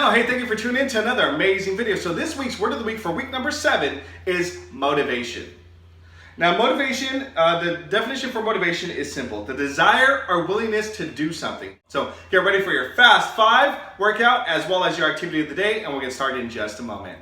channel. Hey, thank you for tuning in to another amazing video. So this week's word of the week for week number 7 is motivation. Now motivation, the definition for motivation is simple. The desire or willingness to do something. So get ready for your Fast 5 workout as well as your activity of the day, and we'll get started in just a moment.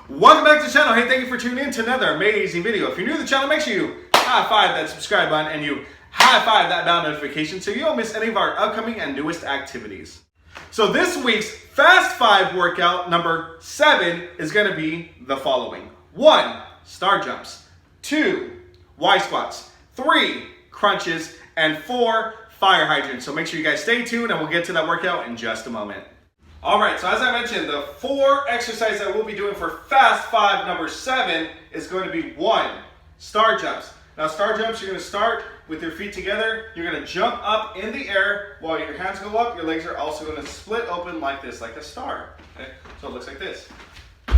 Welcome back to the channel. Hey, thank you for tuning in to another amazing video. If you're new to the channel, make sure you high five that subscribe button and you high five that bell notification so you don't miss any of our upcoming and newest activities. So this week's Fast 5 workout number 7 is going to be the following. 1, star jumps. 2, Y squats. 3, crunches. And 4, fire hydrants. So make sure you guys stay tuned and we'll get to that workout in just a moment. Alright, so as I mentioned, the 4 exercises that we'll be doing for Fast 5 number 7 is going to be 1, star jumps. Now star jumps, you're going to start with your feet together. You're going to jump up in the air while your hands go up. Your legs are also going to split open like this, like a star. Okay? So it looks like this. You're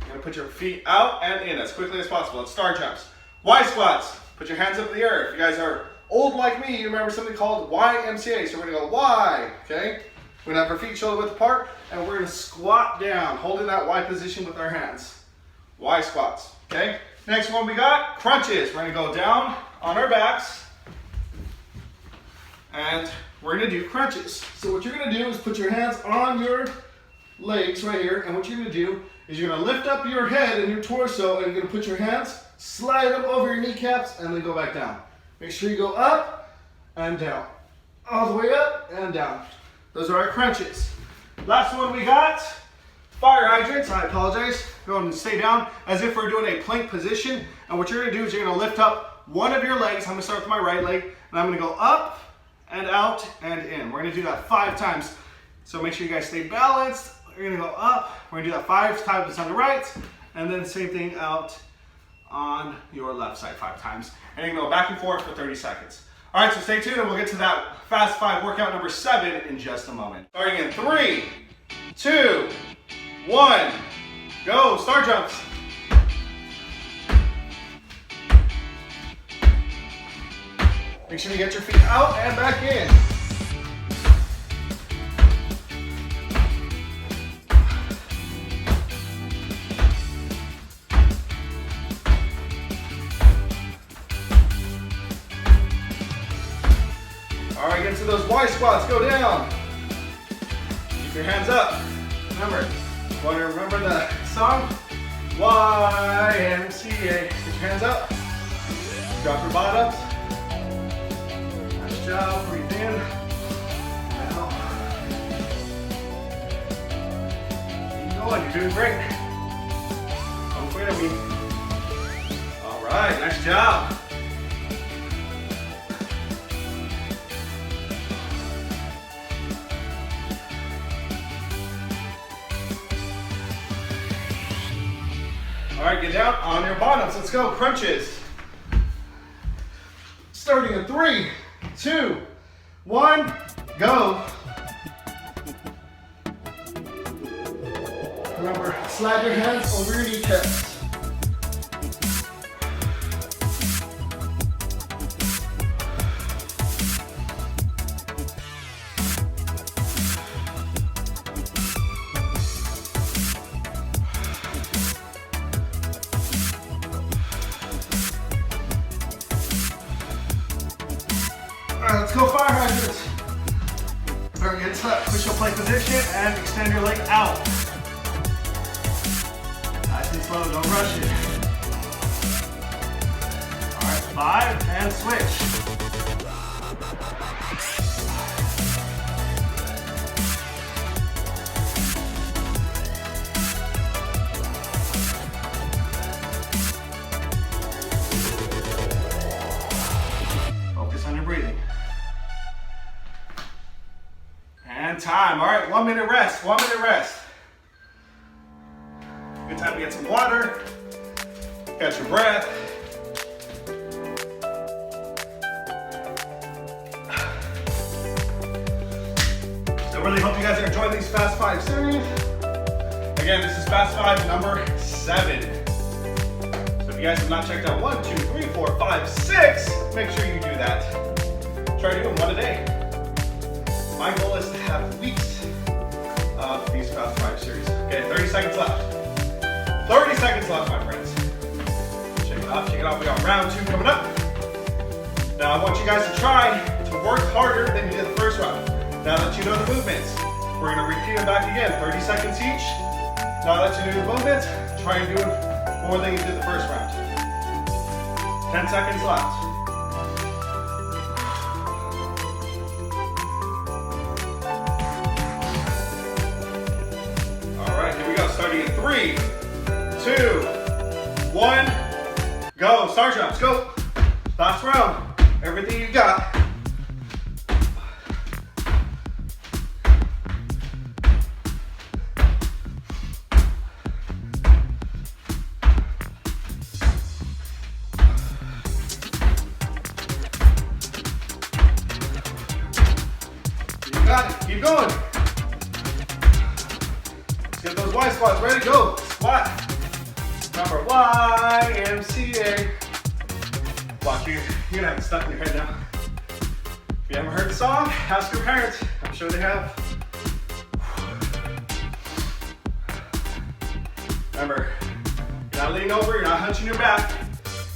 going to put your feet out and in as quickly as possible. It's star jumps. Y squats. Put your hands up in the air. If you guys are old like me, you remember something called YMCA. So we're going to go Y. Okay? We're going to have our feet shoulder width apart and we're going to squat down, holding that Y position with our hands. Y squats. Okay? Next one we got crunches. We're going to go down on our backs and we're going to do crunches. So what you're going to do is put your hands on your legs right here, and what you're going to do is you're going to lift up your head and your torso and you're going to put your hands, slide them over your kneecaps and then go back down. Make sure you go up and down. All the way up and down. Those are our crunches. Last one we got fire hydrants. I apologize. Go ahead and stay down as if we're doing a plank position. And what you're going to do is you're going to lift up one of your legs. I'm going to start with my right leg. And I'm going to go up and out and in. We're going to do that 5 times. So make sure you guys stay balanced. We're going to go up. We're going to do that 5 times on the right. And then same thing out on your left side 5 times. And you can go back and forth for 30 seconds. All right, so stay tuned and we'll get to that Fast 5 workout number 7 in just a moment. Starting in 3, 2, 1, go, star jumps. Make sure you get your feet out and back in. All right, get to those Y squats, go down. Keep your hands up. Remember, want to remember the song? YMCA. Get your hands up. Drop your bottoms. Nice job. Breathe in. Out. Keep going. You're doing great. Don't quit on me. All right. Nice job. All right, get down on your bottoms. Let's go, crunches. Starting in 3, 2, 1, go. Remember, slide your hands over your kneecaps. Alright, let's go fire hydrants. Alright, get to that push-up plank position and extend your leg out. Nice and slow, don't rush it. Alright, 5 and switch. Focus on your breathing. And time. All right, 1 minute rest. 1 minute rest. Good time to get some water. Catch your breath. So I really hope you guys are enjoying these Fast 5 series. Again, this is Fast 5 number 7. So if you guys have not checked out 1, 2, 3, 4, 5, 6, make sure you do that. Try doing 1 a day. My goal is to have weeks of these Fast 5 series. Okay, 30 seconds left. 30 seconds left, my friends. Shake it off, shake it off. We got round 2 coming up. Now I want you guys to try to work harder than you did the first round. Now that you know the movements, we're gonna repeat them back again, 30 seconds each. Now that you know the movements, try and do more than you did the first round. 10 seconds left. All right, here we go, starting in 3, 2, 1, go. Star jumps, go. Last round, everything you got. Got it. Keep going. Let's get those Y squats ready to go. Squat. Remember YMCA. Watch, you're gonna have it stuck in your head now. If you haven't heard the song, ask your parents. I'm sure they have. Remember, you're not leaning over, you're not hunching your back.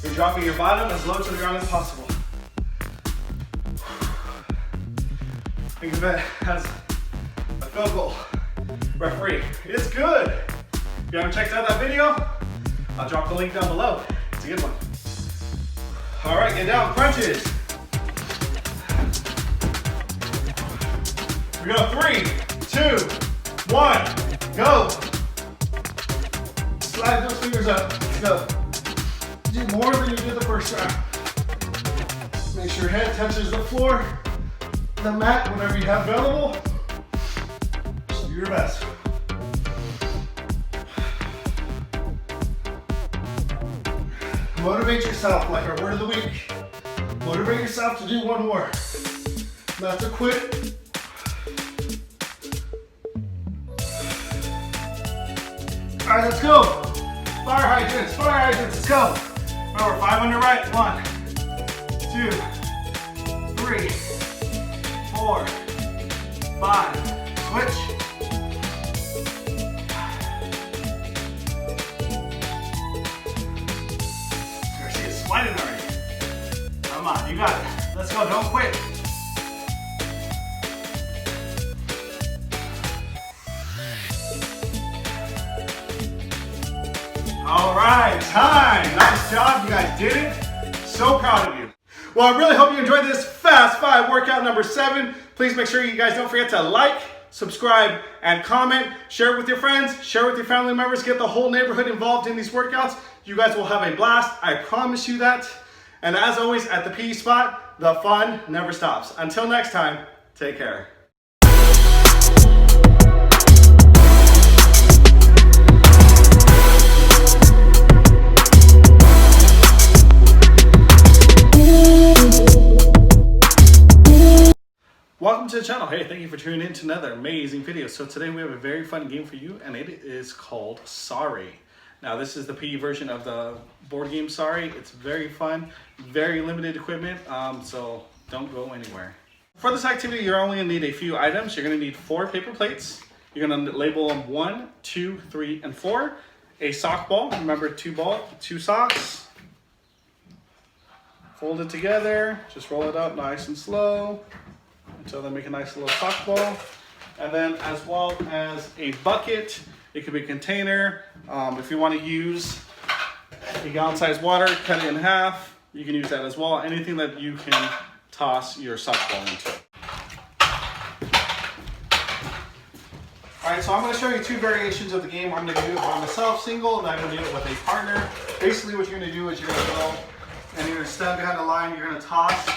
You're dropping your bottom as low to the ground as possible. Think of it as a field goal. Referee, it's good. If you haven't checked out that video, I'll drop the link down below. It's a good one. All right, get down, crunches. We go 3, 2, 1, go. Slide those fingers up, let's go. Do more than you did the first round. Make sure your head touches the floor. The mat, whatever you have available, just do your best. Motivate yourself, like our word of the week. Motivate yourself to do one more. Not to quit. All right, let's go. Fire hydrants, let's go. Remember, 5 on your right, 1, 2, 3, 4, 5, switch. Garcia's sweating already. Come on, you got it. Let's go, don't quit. All right, time. Nice job, you guys did it. So proud of you. Well, I really hope you enjoyed this Fast 5 workout number 7. Please make sure you guys don't forget to like, subscribe, and comment. Share it with your friends, share it with your family members, get the whole neighborhood involved in these workouts. You guys will have a blast, I promise you that. And as always, at the P.E Spot, the fun never stops. Until next time, take care. Welcome to the channel. Hey, thank you for tuning in to another amazing video. So today we have a very fun game for you, and it is called Sorry. Now this is the PE version of the board game Sorry. It's very fun, very limited equipment, so don't go anywhere. For this activity, you're only gonna need a few items. You're gonna need 4 paper plates. You're gonna label them 1, 2, 3, and 4. A sock ball, remember 2 socks. Fold it together, just roll it up nice and slow until they make a nice little sock ball. And then as well as a bucket, it could be a container. If you want to use a gallon-sized water, cut it in half. You can use that as well. Anything that you can toss your sock ball into. All right, so I'm going to show you 2 variations of the game. I'm going to do it by myself, single, and I'm going to do it with a partner. Basically what you're going to do is you're going to go and you're going to stand behind the line. You're going to toss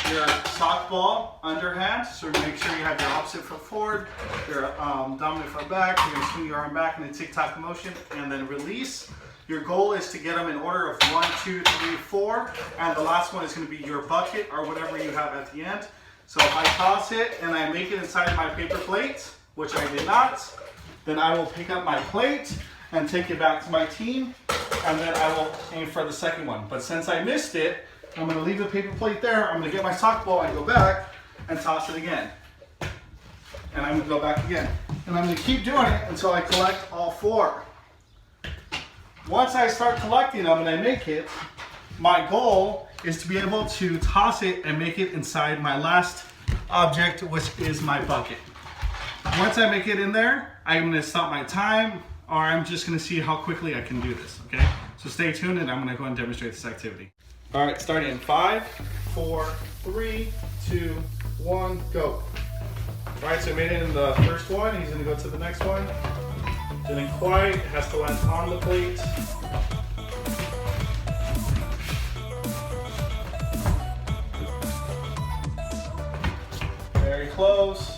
your sock ball underhand, so make sure you have your opposite foot forward, your dominant foot back. You're going to swing your arm back in a tic-tac motion and then release. Your goal is to get them in order of 1, 2, 3, 4, and the last one is going to be your bucket or whatever you have at the end. So if I toss it and I make it inside my paper plate, which I did not, then I will pick up my plate and take it back to my team, and then I will aim for the second one. But since I missed it, I'm going to leave the paper plate there. I'm going to get my sock ball and go back and toss it again. And I'm going to go back again. And I'm going to keep doing it until I collect all 4. Once I start collecting them and I make it, my goal is to be able to toss it and make it inside my last object, which is my bucket. Once I make it in there, I'm going to stop my time, or I'm just going to see how quickly I can do this, okay? So stay tuned and I'm going to go and demonstrate this activity. All right, starting in 5, 4, 3, 2, 1, go. All right, so I made it in the first one. He's going to go to the next one. Didn't quite, it has to land on the plate. Very close.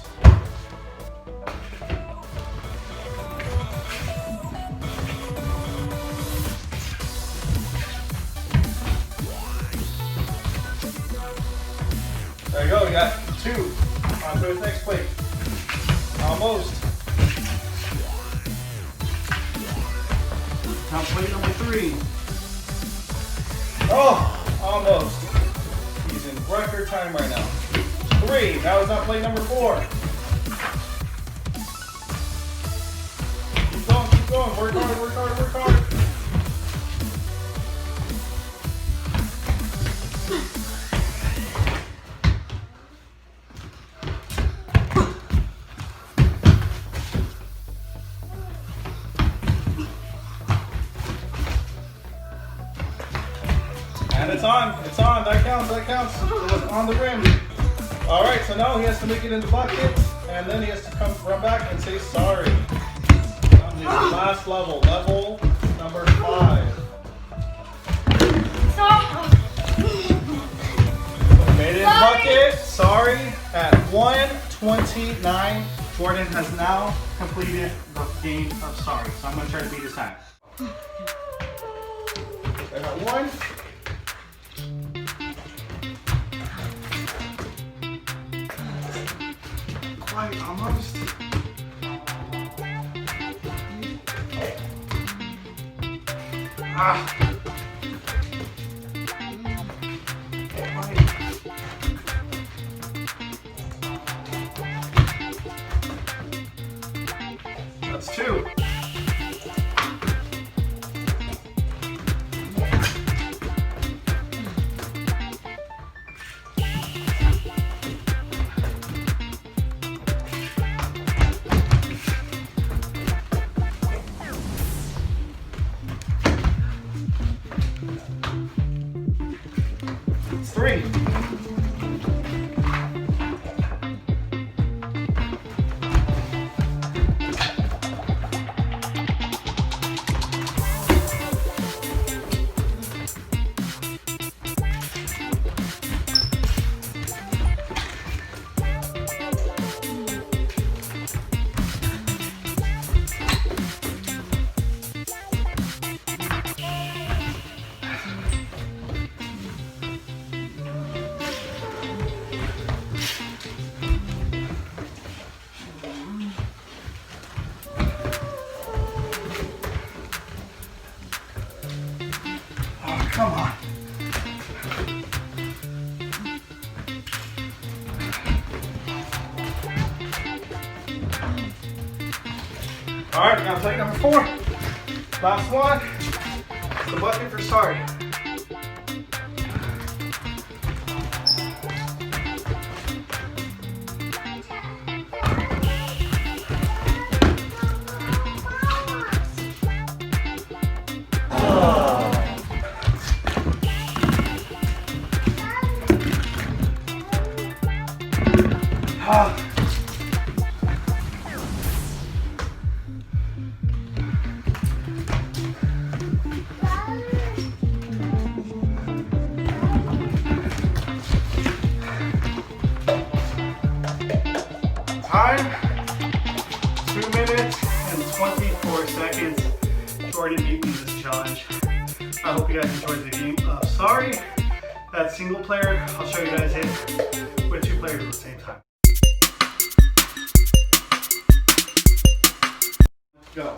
There you go, we got 2. On to his next plate. Almost. Now plate number 3. Oh, almost. He's in record time right now. 3. Now he's on plate number 4. Keep going, keep going. Work hard, work hard, work hard. And it's on, that counts. It was on the rim. All right, so now he has to make it in the bucket, and then he has to run back and say sorry. On his last level number 5. Made it in the bucket, sorry, at 1:29. Jordan has now completed the game of sorry, so I'm gonna try to beat his time. I got 1. Quite almost. That's 2. It's 3. Come on. All right, now plate number 4. Last one. The bucket for sorry. Time, 2 minutes and 24 seconds. Jordan beat me this challenge. I hope you guys enjoyed the game. Sorry, that's single player. I'll show you guys it with 2 players at the same time. Go.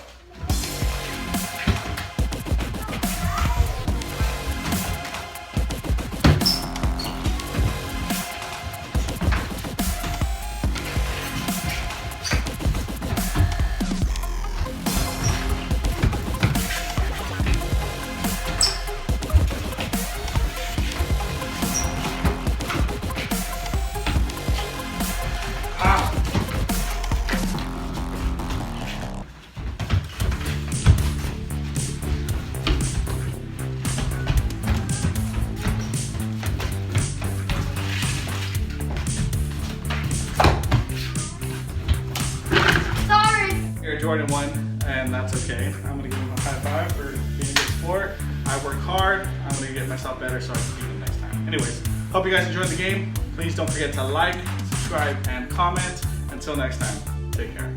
Jordan won, and that's okay. I'm gonna give him a high five for being a good sport. I work hard. I'm gonna get myself better so I can beat him next time. Anyways, hope you guys enjoyed the game. Please don't forget to like, subscribe, and comment. Until next time, take care.